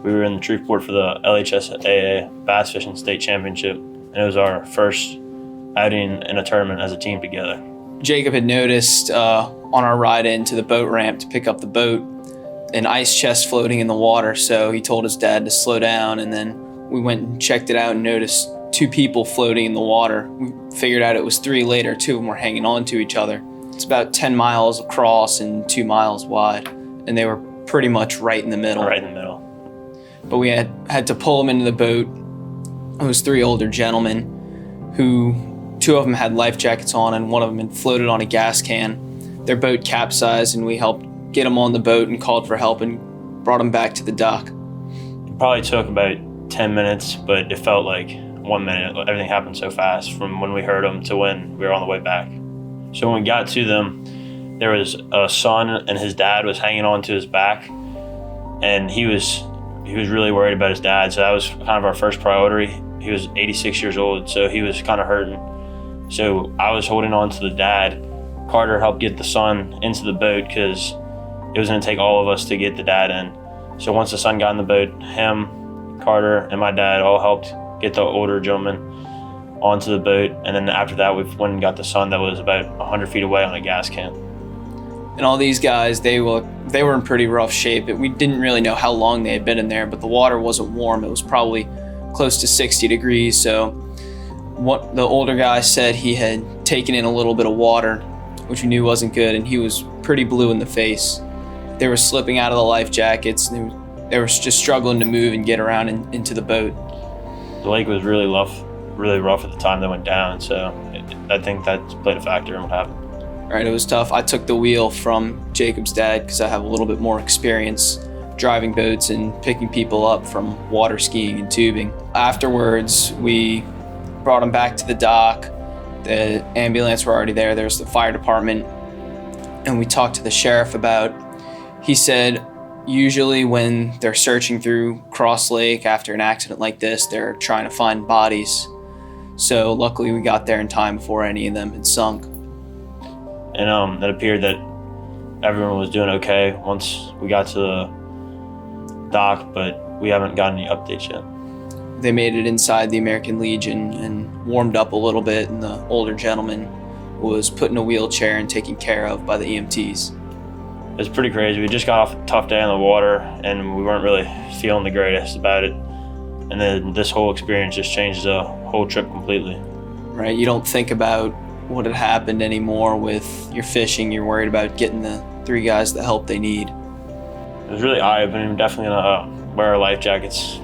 We were in the Shreveport for the LHSAA Bass Fishing State Championship, and it was our first outing in a tournament as a team together. Jacob had noticed on our ride into the boat ramp to pick up the boat an ice chest floating in the water, so he told his dad to slow down, and then we went and checked it out and noticed 2 people floating in the water. We figured out it was 3 later. 2 of them were hanging on to each other. It's about 10 miles across and 2 miles wide, and they were pretty much right in the middle. Right in the middle. But we had to pull them into the boat. It was 3 older gentlemen who 2 of them had life jackets on and one of them had floated on a gas can. Their boat capsized and we helped get them on the boat and called for help and brought them back to the dock. It probably took about 10 minutes, but it felt like 1 minute. Everything happened so fast from when we heard them to when we were on the way back. So when we got to them, there was a son and his dad was hanging on to his back, and he was really worried about his dad. So that was kind of our first priority. He was 86 years old, so he was kind of hurting. So I was holding on to the dad. Carter helped get the son into the boat because it was going to take all of us to get the dad in. So once the son got in the boat, him, Carter, and my dad all helped get the older gentleman onto the boat. And then after that, we went and got the son that was about 100 feet away on a gas can. And all these guys, they were in pretty rough shape. We didn't really know how long they had been in there, but the water wasn't warm. It was probably close to 60 degrees. So what the older guy said, he had taken in a little bit of water, which we knew wasn't good, and he was pretty blue in the face. They were slipping out of the life jackets. They were just struggling to move and get around into the boat. The lake was really rough at the time they went down, so I think that played a factor in what happened. Right, it was tough. I took the wheel from Jacob's dad because I have a little bit more experience driving boats and picking people up from water skiing and tubing. Afterwards, we brought them back to the dock. The ambulance were already there. There's the fire department. And we talked to the sheriff he said, usually when they're searching through Cross Lake after an accident like this, they're trying to find bodies. So luckily we got there in time before any of them had sunk. And it appeared that everyone was doing okay once we got to the dock, but we haven't gotten any updates yet. They made it inside the American Legion and warmed up a little bit, and the older gentleman was put in a wheelchair and taken care of by the EMTs. It's pretty crazy. We just got off a tough day on the water and we weren't really feeling the greatest about it. And then this whole experience just changed the whole trip completely. Right, you don't think about what had happened anymore with your fishing. You're worried about getting the 3 guys the help they need. It was really eye-opening. Definitely gonna wear our life jackets,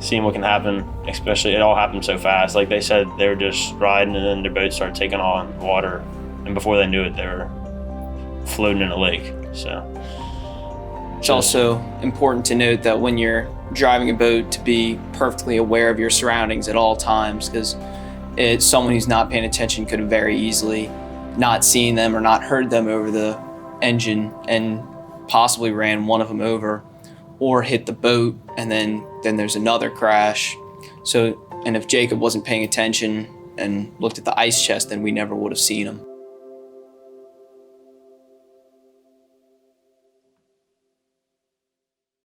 seeing what can happen, especially it all happened so fast. Like they said, they were just riding and then their boat started taking on water. And before they knew it, they were floating in a lake. So it's also important to note that when you're driving a boat to be perfectly aware of your surroundings at all times, because someone who's not paying attention could have very easily not seen them or not heard them over the engine and possibly ran one of them over or hit the boat, and then there's another crash. So, and if Jacob wasn't paying attention and looked at the ice chest, then we never would have seen him.